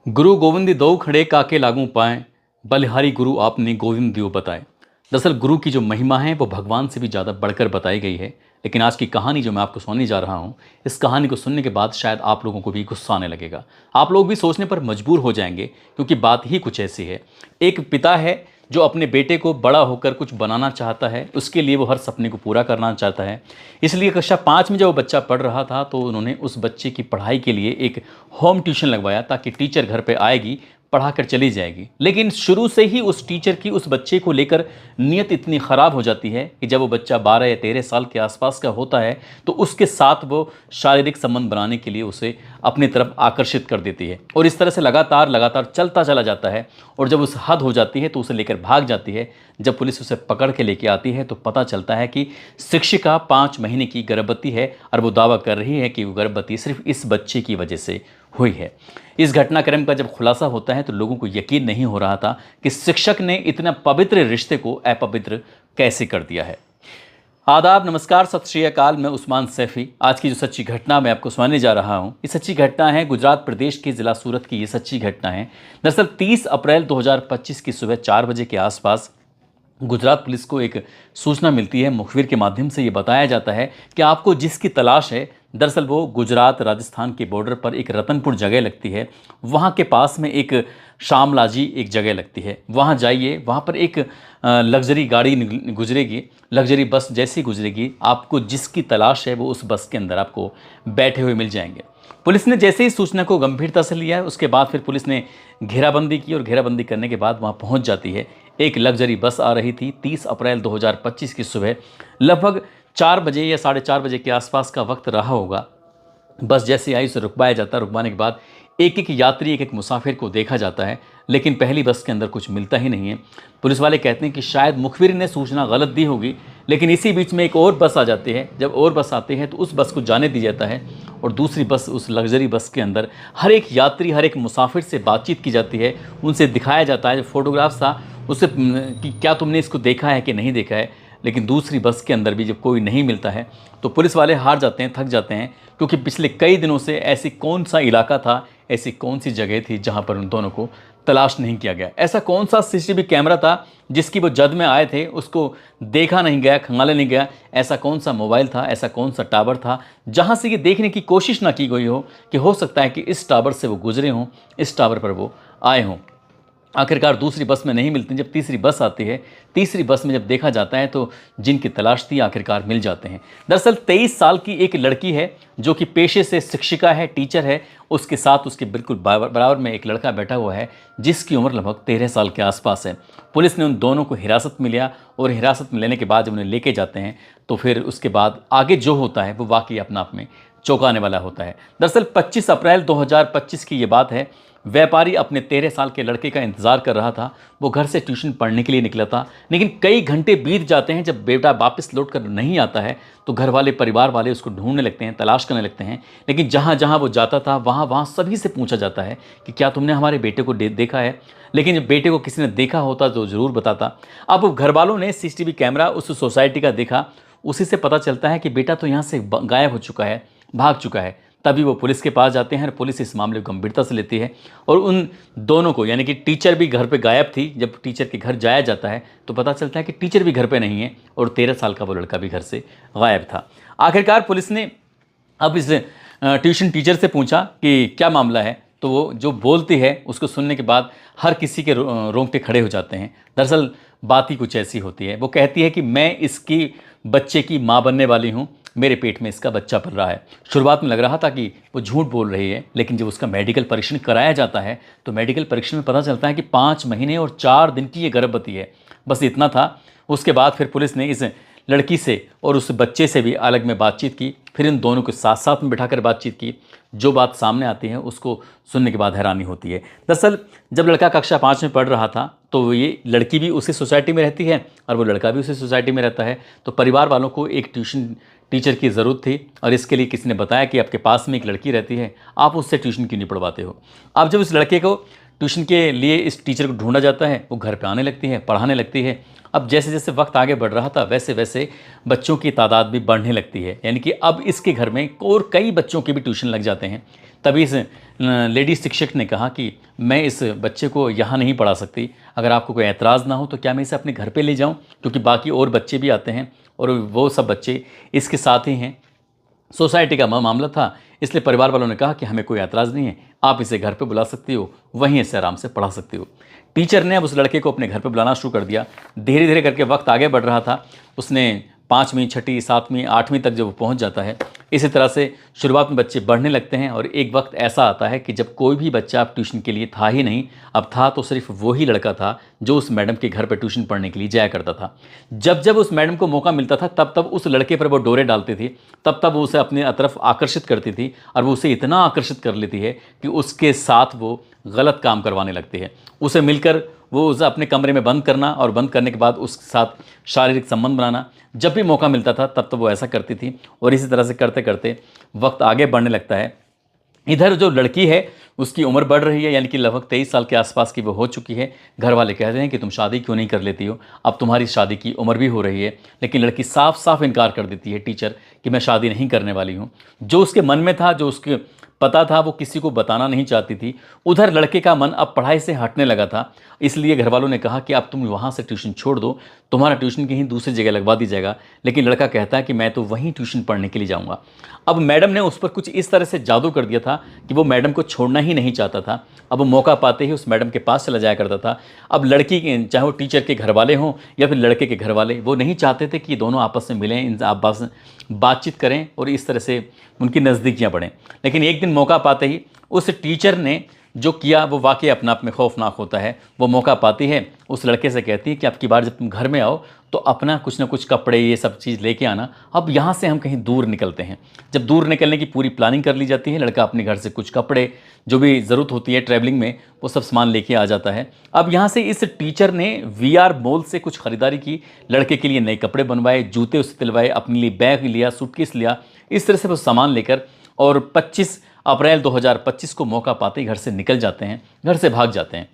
गुरु गोविंद दो खड़े काके लागू पाएं, बलिहारी गुरु आपने गोविंद दियो बताए। दरअसल गुरु की जो महिमा है वो भगवान से भी ज़्यादा बढ़कर बताई गई है। लेकिन आज की कहानी जो मैं आपको सुनाने जा रहा हूँ, इस कहानी को सुनने के बाद शायद आप लोगों को भी गुस्सा आने लगेगा। आप लोग भी सोचने पर मजबूर हो जाएंगे, क्योंकि बात ही कुछ ऐसी है। एक पिता है जो अपने बेटे को बड़ा होकर कुछ बनाना चाहता है, उसके लिए वो हर सपने को पूरा करना चाहता है। इसलिए कक्षा 5 में जब वो बच्चा पढ़ रहा था तो उन्होंने उस बच्चे की पढ़ाई के लिए एक होम ट्यूशन लगवाया, ताकि टीचर घर पे आएगी, पढ़ा कर चली जाएगी। लेकिन शुरू से ही उस टीचर की उस बच्चे को लेकर नीयत इतनी ख़राब हो जाती है कि जब वो बच्चा 12 या 13 साल के आसपास का होता है तो उसके साथ वो शारीरिक संबंध बनाने के लिए उसे अपनी तरफ आकर्षित कर देती है। और इस तरह से लगातार लगातार चलता चला जाता है। और जब उस हद हो जाती है तो उसे लेकर भाग जाती है। जब पुलिस उसे पकड़ के लेके आती है तो पता चलता है कि शिक्षिका 5 महीने की गर्भवती है, और वो दावा कर रही है कि वो गर्भवती सिर्फ इस बच्चे की वजह से हुई है। इस घटनाक्रम का जब खुलासा होता है तो लोगों को यकीन नहीं हो रहा था कि शिक्षक ने इतना पवित्र रिश्ते को अपवित्र कैसे कर दिया है। आदाब, नमस्कार, सत श्री अकाल। मैं उस्मान सैफी। आज की जो सच्ची घटना मैं आपको सुनाने जा रहा हूँ, ये सच्ची घटना है गुजरात प्रदेश के ज़िला सूरत की। ये सच्ची घटना है। दरअसल 30 अप्रैल 2025 की सुबह 4 बजे के आसपास गुजरात पुलिस को एक सूचना मिलती है। मुखबिर के माध्यम से ये बताया जाता है कि आपको जिसकी तलाश है, दरअसल वो गुजरात राजस्थान के बॉर्डर पर एक रतनपुर जगह लगती है, वहाँ के पास में एक शामलाजी एक जगह लगती है, वहाँ जाइए। वहाँ पर एक लग्जरी गाड़ी गुजरेगी, लग्जरी बस जैसी गुजरेगी, आपको जिसकी तलाश है वो उस बस के अंदर आपको बैठे हुए मिल जाएंगे। पुलिस ने जैसे ही सूचना को गंभीरता से लिया, उसके बाद फिर पुलिस ने घेराबंदी की, और घेराबंदी करने के बाद वहाँ पहुँच जाती है। एक लग्जरी बस आ रही थी। 30 अप्रैल 2025 की सुबह लगभग 4 बजे या 4:30 बजे के आसपास का वक्त रहा होगा। बस जैसे आई उसे रुकवाया जाता है। रुकवाने के बाद एक एक यात्री, एक एक मुसाफिर को देखा जाता है, लेकिन पहली बस के अंदर कुछ मिलता ही नहीं है। पुलिस वाले कहते हैं कि शायद मुखबिर ने सूचना गलत दी होगी। लेकिन इसी बीच में एक और बस आ जाती है। जब और बस आती है तो उस बस को जाने दिया जाता है, और दूसरी बस, उस लग्जरी बस के अंदर हर एक यात्री, हर एक मुसाफिर से बातचीत की जाती है। उनसे दिखाया जाता है, जो फोटोग्राफ्स था उससे, कि क्या तुमने इसको देखा है कि नहीं देखा है। लेकिन दूसरी बस के अंदर भी जब कोई नहीं मिलता है तो पुलिस वाले हार जाते हैं, थक जाते हैं, क्योंकि पिछले कई दिनों से ऐसी कौन सा इलाका था, ऐसी कौन सी जगह थी जहां पर उन दोनों को तलाश नहीं किया गया। ऐसा कौन सा सीसीटीवी कैमरा था जिसकी वो जद में आए थे उसको देखा नहीं गया, खंगाला नहीं गया। ऐसा कौन सा मोबाइल था, ऐसा कौन सा टावर था जहां से ये देखने की कोशिश ना की गई हो कि हो सकता है कि इस टावर से वो गुजरे हों, इस टावर पर वो आए हों। आखिरकार दूसरी बस में नहीं मिलती। जब तीसरी बस आती है, तीसरी बस में जब देखा जाता है तो जिनकी तलाश थी आखिरकार मिल जाते हैं। दरअसल 23 साल की एक लड़की है जो कि पेशे से शिक्षिका है, टीचर है। उसके साथ उसके बिल्कुल बराबर में एक लड़का बैठा हुआ है जिसकी उम्र लगभग 13 साल के आसपास है। पुलिस ने उन दोनों को हिरासत में लिया, और हिरासत में लेने के बाद जब उन्हें लेके जाते हैं तो फिर उसके बाद आगे जो होता है वो वाकई अपना आप में चौंकाने वाला होता है। दरअसल 25 अप्रैल 2025 की ये बात है। व्यापारी अपने 13 साल के लड़के का इंतज़ार कर रहा था। वो घर से ट्यूशन पढ़ने के लिए निकला था, लेकिन कई घंटे बीत जाते हैं। जब बेटा वापस लौट कर नहीं आता है तो घर वाले, परिवार वाले उसको ढूंढने लगते हैं, तलाश करने लगते हैं। लेकिन जहाँ जहाँ वो जाता था वहाँ सभी से पूछा जाता है कि क्या तुमने हमारे बेटे को देखा है। लेकिन जब बेटे को किसी ने देखा होता तो ज़रूर बताता। अब घर वालों ने सीसीटीवी कैमरा उस सोसाइटी का देखा, उसी से पता चलता है कि बेटा तो यहाँ से गायब हो चुका है, भाग चुका है। तभी वो पुलिस के पास जाते हैं, और पुलिस इस मामले को गंभीरता से लेती है। और उन दोनों को, यानी कि टीचर भी घर पे गायब थी। जब टीचर के घर जाया जाता है तो पता चलता है कि टीचर भी घर पे नहीं है, और 13 साल का वो लड़का भी घर से गायब था। आखिरकार पुलिस ने अब इस ट्यूशन टीचर से पूछा कि क्या मामला है। तो वो जो बोलती है उसको सुनने के बाद हर किसी के रोंगटे खड़े हो जाते हैं। दरअसल बात ही कुछ ऐसी होती है। वो कहती है कि मैं इसकी बच्चे की माँ बनने वाली हूँ, मेरे पेट में इसका बच्चा पल रहा है। शुरुआत में लग रहा था कि वो झूठ बोल रही है, लेकिन जब उसका मेडिकल परीक्षण कराया जाता है तो मेडिकल परीक्षण में पता चलता है कि 5 महीने और 4 दिन की ये गर्भवती है। बस इतना था। उसके बाद फिर पुलिस ने इस लड़की से और उस बच्चे से भी अलग में बातचीत की। फिर इन दोनों को साथ साथ में बिठाकर बातचीत की। जो बात सामने आती है उसको सुनने के बाद हैरानी होती है। दरअसल जब लड़का कक्षा 5 में पढ़ रहा था तो ये लड़की भी उसी सोसाइटी में रहती है, और वो लड़का भी उसी सोसाइटी में रहता है। तो परिवार वालों को एक ट्यूशन टीचर की ज़रूरत थी, और इसके लिए किसी ने बताया कि आपके पास में एक लड़की रहती है, आप उससे ट्यूशन क्यों नहीं पढ़वाते हो। अब जब इस लड़के को ट्यूशन के लिए इस टीचर को ढूंढा जाता है, वो घर पे आने लगती है, पढ़ाने लगती है। अब जैसे जैसे वक्त आगे बढ़ रहा था वैसे वैसे बच्चों की तादाद भी बढ़ने लगती है, यानी कि अब इसके घर में और कई बच्चों के भी ट्यूशन लग जाते हैं। तभी इस लेडी शिक्षक ने कहा कि मैं इस बच्चे को यहाँ नहीं पढ़ा सकती, अगर आपको कोई ऐतराज़ ना हो तो क्या मैं इसे अपने घर पे ले जाऊँ, क्योंकि बाकी और बच्चे भी आते हैं और वो सब बच्चे इसके साथ ही हैं। सोसाइटी का मामला था, इसलिए परिवार वालों ने कहा कि हमें कोई ऐतराज़ नहीं है, आप इसे घर पे बुला सकती हो, वहीं इसे आराम से पढ़ा सकती हो। टीचर ने अब उस लड़के को अपने घर पे बुलाना शुरू कर दिया। धीरे धीरे करके वक्त आगे बढ़ रहा था। उसने 5वीं, 6ठी, 7वीं, 8वीं तक जब वो पहुंच जाता है, इसी तरह से शुरुआत में बच्चे बढ़ने लगते हैं और एक वक्त ऐसा आता है कि जब कोई भी बच्चा अब ट्यूशन के लिए था ही नहीं, अब था तो सिर्फ वो ही लड़का था जो उस मैडम के घर पर ट्यूशन पढ़ने के लिए जाया करता था। जब जब उस मैडम को मौका मिलता था तब तब उस लड़के पर वो डोरे डालती थी, तब तब वो उसे अपने तरफ आकर्षित करती थी और वो उसे इतना आकर्षित कर लेती है कि उसके साथ वो गलत काम करवाने लगती है। उसे मिलकर वो उसे अपने कमरे में बंद करना और बंद करने के बाद उसके साथ शारीरिक संबंध बनाना, जब भी मौका मिलता था तब तो वो ऐसा करती थी। और इसी तरह से करते करते वक्त आगे बढ़ने लगता है। इधर जो लड़की है उसकी उम्र बढ़ रही है, यानी कि लगभग 23 साल के आसपास की वो हो चुकी है। घर वाले कहते हैं कि तुम शादी क्यों नहीं कर लेती हो, अब तुम्हारी शादी की उम्र भी हो रही है। लेकिन लड़की साफ साफ इनकार कर देती है टीचर कि मैं शादी नहीं करने वाली हूँ। जो उसके मन में था, जो उसके पता था, वो किसी को बताना नहीं चाहती थी। उधर लड़के का मन अब पढ़ाई से हटने लगा था, इसलिए घर वालों ने कहा कि अब तुम वहाँ से ट्यूशन छोड़ दो, तुम्हारा ट्यूशन कहीं दूसरी जगह लगवा दी जाएगा। लेकिन लड़का कहता है कि मैं तो वहीं ट्यूशन पढ़ने के लिए जाऊँगा। अब मैडम ने उस पर कुछ इस तरह से जादू कर दिया था कि वो मैडम को छोड़ना ही नहीं चाहता था। अब वो मौका पाते ही उस मैडम के पास चला जाया करता था। अब लड़की के, चाहे वो टीचर के घर वाले हों या फिर लड़के के घर वाले, वो नहीं चाहते थे कि ये दोनों आपस में मिलें, इन आपस में बातचीत करें और इस तरह से उनकी नज़दीकियाँ बढ़ें। लेकिन एक दिन मौका पाते ही उस टीचर ने जो किया वो वाकई अपने आप में खौफनाक होता है। वो मौका पाती है, उस लड़के से कहती है कि अब की बार जब तुम घर में आओ तो अपना कुछ ना कुछ कपड़े ये सब चीज़ लेके आना, अब यहाँ से हम कहीं दूर निकलते हैं। जब दूर निकलने की पूरी प्लानिंग कर ली जाती है, लड़का अपने घर से कुछ कपड़े जो भी ज़रूरत होती है ट्रैवलिंग में वो सब सामान लेके आ जाता है। अब यहाँ से इस टीचर ने VR मॉल से कुछ ख़रीदारी की, लड़के के लिए नए कपड़े बनवाए, जूते उससे दिलवाए, अपने लिए बैग लिया, सूटकेस लिया। इस तरह से वो सामान लेकर और 25 अप्रैल 2025 को मौका पाते ही घर से निकल जाते हैं, घर से भाग जाते हैं।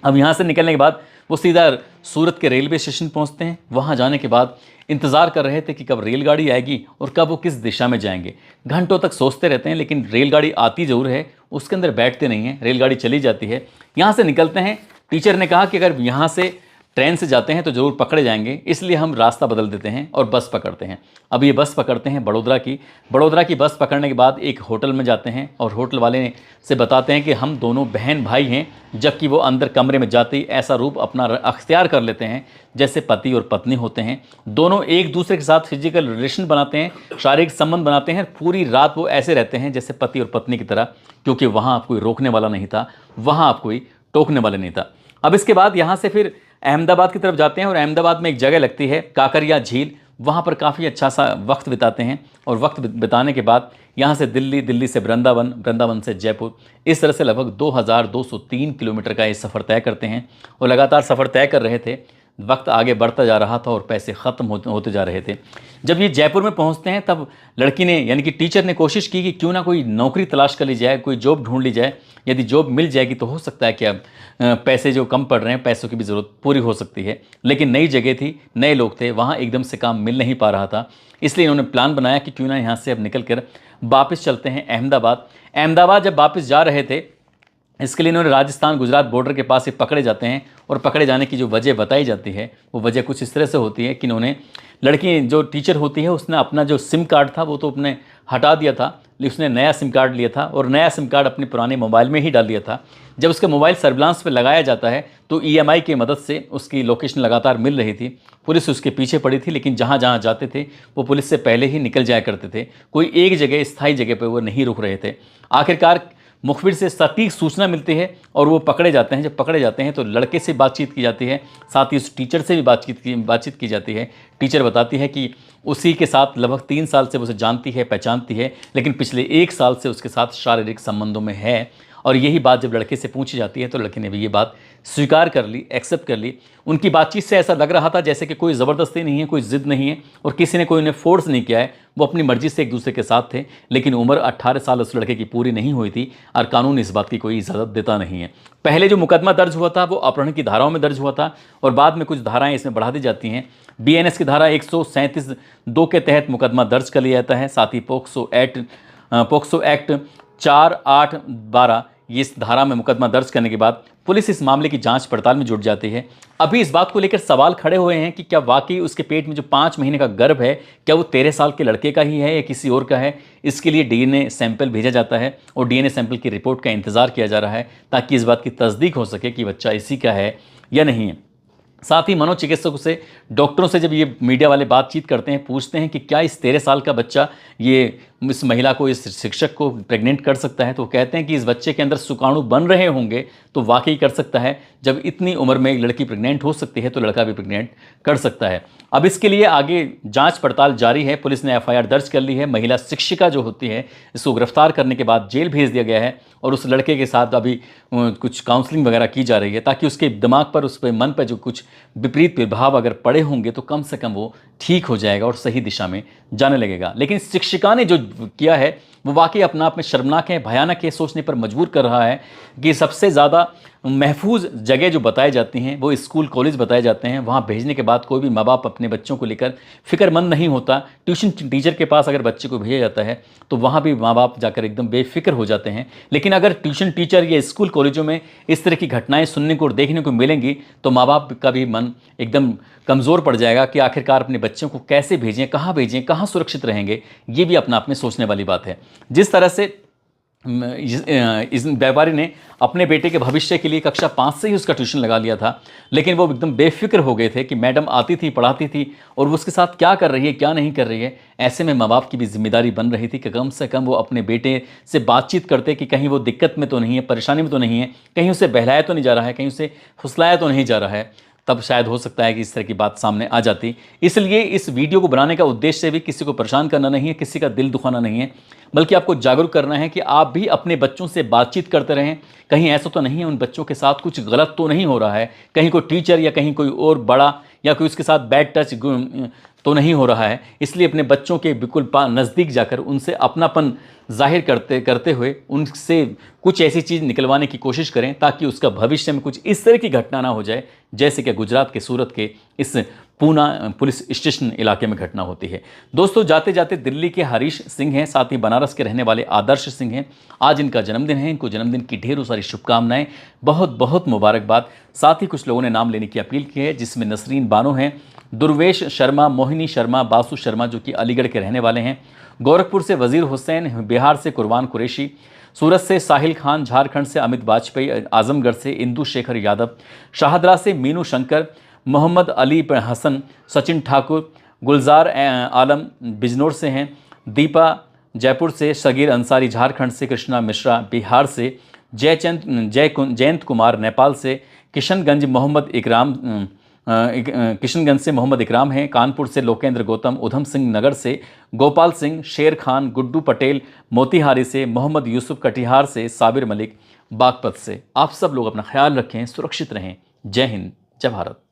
अब यहाँ से निकलने के बाद वो सीधा सूरत के रेलवे स्टेशन पहुँचते हैं। वहाँ जाने के बाद इंतज़ार कर रहे थे कि कब रेलगाड़ी आएगी और कब वो किस दिशा में जाएंगे। घंटों तक सोचते रहते हैं, लेकिन रेलगाड़ी आती ज़रूर है, उसके अंदर बैठते नहीं हैं। रेलगाड़ी चली जाती है, यहाँ से निकलते हैं। टीचर ने कहा कि अगर यहाँ से ट्रेन से जाते हैं तो ज़रूर पकड़े जाएंगे, इसलिए हम रास्ता बदल देते हैं और बस पकड़ते हैं। अब ये बस पकड़ते हैं बड़ोदरा की बस पकड़ने के बाद एक होटल में जाते हैं और होटल वाले से बताते हैं कि हम दोनों बहन भाई हैं, जबकि वो अंदर कमरे में जाते ही ऐसा रूप अपना अख्तियार कर लेते हैं जैसे पति और पत्नी होते हैं। दोनों एक दूसरे के साथ फिजिकल रिलेशन बनाते हैं, शारीरिक संबंध बनाते हैं। पूरी रात वो ऐसे रहते हैं जैसे पति और पत्नी की तरह, क्योंकि वहाँ आप कोई रोकने वाला नहीं था, वहाँ आप कोई टोकने वाला नहीं था। अब इसके बाद यहाँ से फिर अहमदाबाद की तरफ जाते हैं और अहमदाबाद में एक जगह लगती है काकरिया झील, वहाँ पर काफ़ी अच्छा सा वक्त बिताते हैं। और वक्त बिताने के बाद यहाँ से दिल्ली, दिल्ली से वृंदावन, वृंदावन से जयपुर, इस तरह से लगभग 2203 किलोमीटर का ये सफ़र तय करते हैं। और लगातार सफ़र तय कर रहे थे, वक्त आगे बढ़ता जा रहा था और पैसे ख़त्म होते जा रहे थे। जब ये जयपुर में पहुंचते हैं तब लड़की ने, यानी कि टीचर ने कोशिश की कि क्यों ना कोई नौकरी तलाश कर ली जाए, कोई जॉब ढूंढ ली जाए। यदि जॉब मिल जाएगी तो हो सकता है कि अब पैसे जो कम पड़ रहे हैं, पैसों की भी ज़रूरत पूरी हो सकती है। लेकिन नई जगह थी, नए लोग थे, वहाँ एकदम से काम मिल नहीं पा रहा था। इसलिए इन्होंने प्लान बनाया कि क्यों ना यहाँ से अब निकल कर वापस चलते हैं अहमदाबाद। जब वापस जा रहे थे, इसके लिए इन्होंने राजस्थान गुजरात बॉर्डर के पास ही पकड़े जाते हैं। और पकड़े जाने की जो वजह बताई जाती है वो वजह कुछ इस तरह से होती है कि इन्होंने, लड़की जो टीचर होती है उसने अपना जो सिम कार्ड था वो तो अपने हटा दिया था, लेकिन उसने नया सिम कार्ड लिया था और नया सिम कार्ड अपने पुराने मोबाइल में ही डाल दिया था। जब उसका मोबाइल सर्विलांस पे लगाया जाता है तो EMI की मदद से उसकी लोकेशन लगातार मिल रही थी। पुलिस उसके पीछे पड़ी थी, लेकिन जहाँ जहाँ जाते थे वो पुलिस से पहले ही निकल जाया करते थे। कोई एक जगह, स्थायी जगह पर वो नहीं रुक रहे थे। आखिरकार मुखबिर से सटीक सूचना मिलती है और वो पकड़े जाते हैं। जब पकड़े जाते हैं तो लड़के से बातचीत की जाती है, साथ ही उस टीचर से भी बातचीत की जाती है। टीचर बताती है कि उसी के साथ लगभग 3 साल से वो उसे जानती है, पहचानती है, लेकिन पिछले 1 साल से उसके साथ शारीरिक संबंधों में है। और यही बात जब लड़के से पूछी जाती है तो लड़के ने भी ये बात स्वीकार कर ली, एक्सेप्ट कर ली। उनकी बातचीत से ऐसा लग रहा था जैसे कि कोई ज़बरदस्ती नहीं है, कोई ज़िद नहीं है और किसी ने कोई उन्हें फोर्स नहीं किया है। वो अपनी मर्जी से एक दूसरे के साथ थे। लेकिन उम्र 18 साल उस लड़के की पूरी नहीं हुई थी और कानून इस बात की कोई इजाज़त देता नहीं है। पहले जो मुकदमा दर्ज हुआ था वो अपहरण की धाराओं में दर्ज हुआ था और बाद में कुछ धाराएँ इसमें बढ़ा दी जाती हैं। BNS की धारा 137(2) के तहत मुकदमा दर्ज कर लिया जाता है। साथ ही पोक्सो एक्ट 4812 ये इस धारा में मुकदमा दर्ज करने के बाद पुलिस इस मामले की जांच पड़ताल में जुट जाती है। अभी इस बात को लेकर सवाल खड़े हुए हैं कि क्या वाकई उसके पेट में जो 5 महीने का गर्भ है, क्या वो 13 साल के लड़के का ही है या किसी और का है। इसके लिए डीएनए सैंपल भेजा जाता है और डीएनए सैंपल की रिपोर्ट का इंतजार किया जा रहा है ताकि इस बात की तस्दीक हो सके कि बच्चा इसी का है या नहीं है। साथ ही मनोचिकित्सकों से, डॉक्टरों से जब ये मीडिया वाले बातचीत करते हैं, पूछते हैं कि क्या इस 13 साल का बच्चा ये इस महिला को, इस शिक्षक को प्रेग्नेंट कर सकता है, तो वो कहते हैं कि इस बच्चे के अंदर शुक्राणु बन रहे होंगे तो वाकई कर सकता है। जब इतनी उम्र में एक लड़की प्रेग्नेंट हो सकती है तो लड़का भी प्रेग्नेंट कर सकता है। अब इसके लिए आगे जांच पड़ताल जारी है। पुलिस ने एफआईआर दर्ज कर ली है। महिला शिक्षिका जो होती है, इसको गिरफ्तार करने के बाद जेल भेज दिया गया है और उस लड़के के साथ अभी कुछ काउंसलिंग वगैरह की जा रही है ताकि उसके दिमाग पर, उस पर मन पर जो कुछ विपरीत प्रभाव अगर पड़े होंगे तो कम से कम वो ठीक हो जाएगा और सही दिशा में जाने लगेगा। लेकिन शिक्षिका ने जो किया है वो वाकई अपना आप में शर्मनाक है, भयानक है, सोचने पर मजबूर कर रहा है कि सबसे ज़्यादा महफूज जगह जो बताई जाती हैं वो स्कूल कॉलेज बताए जाते हैं। वहाँ भेजने के बाद कोई भी माँ बाप अपने बच्चों को लेकर फिक्रमंद नहीं होता। ट्यूशन टीचर के पास अगर बच्चे को भेजा जाता है तो वहाँ भी माँ बाप जाकर एकदम बेफिक्र हो जाते हैं। लेकिन अगर ट्यूशन टीचर या स्कूल कॉलेजों में इस तरह की घटनाएं सुनने को और देखने को मिलेंगी तो माँ बाप का भी मन एकदम कमज़ोर पड़ जाएगा कि आखिरकार अपने बच्चों को कैसे भेजें, कहाँ सुरक्षित रहेंगे। ये भी अपना आप में सोचने वाली बात है। जिस तरह से इस व्यापारी ने अपने बेटे के भविष्य के लिए कक्षा 5 से ही उसका ट्यूशन लगा लिया था, लेकिन वो एकदम बेफिक्र हो गए थे कि मैडम आती थी, पढ़ाती थी और वो उसके साथ क्या कर रही है, क्या नहीं कर रही है। ऐसे में माँ बाप की भी जिम्मेदारी बन रही थी कि कम से कम वो अपने बेटे से बातचीत करते कि कहीं वो दिक्कत में तो नहीं है, परेशानी में तो नहीं है, कहीं उसे बहलाया तो नहीं जा रहा है, कहीं उसे फुसलाया तो नहीं जा रहा है। तब शायद हो सकता है कि इस तरह की बात सामने आ जाती। इसलिए इस वीडियो को बनाने का उद्देश्य भी किसी को परेशान करना नहीं है, किसी का दिल दुखाना नहीं है, बल्कि आपको जागरूक करना है कि आप भी अपने बच्चों से बातचीत करते रहें। कहीं ऐसा तो नहीं है उन बच्चों के साथ कुछ गलत तो नहीं हो रहा है, कहीं कोई टीचर या कहीं कोई और बड़ा या कोई उसके साथ बैड टच तो नहीं हो रहा है। इसलिए अपने बच्चों के बिल्कुल नज़दीक जाकर उनसे अपनापन जाहिर करते हुए उनसे कुछ ऐसी चीज़ निकलवाने की कोशिश करें ताकि उसका भविष्य में कुछ इस तरह की घटना ना हो जाए जैसे कि गुजरात के सूरत के इस पूना पुलिस स्टेशन इलाके में घटना होती है। दोस्तों, जाते जाते दिल्ली के हरीश सिंह हैं, साथ ही बनारस के रहने वाले आदर्श सिंह हैं। आज इनका जन्मदिन है। इनको जन्मदिन की ढेरों सारी शुभकामनाएं, बहुत बहुत मुबारकबाद। साथ ही कुछ लोगों ने नाम लेने की अपील की है, जिसमें नसरीन बानो हैं, दुर्वेश शर्मा, मोहिनी शर्मा, बासु शर्मा जो कि अलीगढ़ के रहने वाले हैं, गोरखपुर से वजीर हुसैन, बिहार से कुरबान कुरैशी, सूरत से साहिल खान, झारखंड से अमित वाजपेयी, आजमगढ़ से इंदु शेखर यादव, शाहदरा से मीनू शंकर, मोहम्मद अली हसन, सचिन ठाकुर, गुलजार आलम बिजनौर से हैं, दीपा जयपुर से, शगीर अंसारी झारखंड से, कृष्णा मिश्रा बिहार से, जयंत कुमार नेपाल से, किशनगंज से मोहम्मद इकराम हैं, कानपुर से लोकेंद्र गौतम, उधम सिंह नगर से, गोपाल सिंह, शेर खान, गुड्डू पटेल मोतिहारी से, मोहम्मद यूसुफ कटिहार से, साबिर मलिक बागपत से। आप सब लोग अपना ख्याल रखें, सुरक्षित रहें। जय हिंद, जय भारत।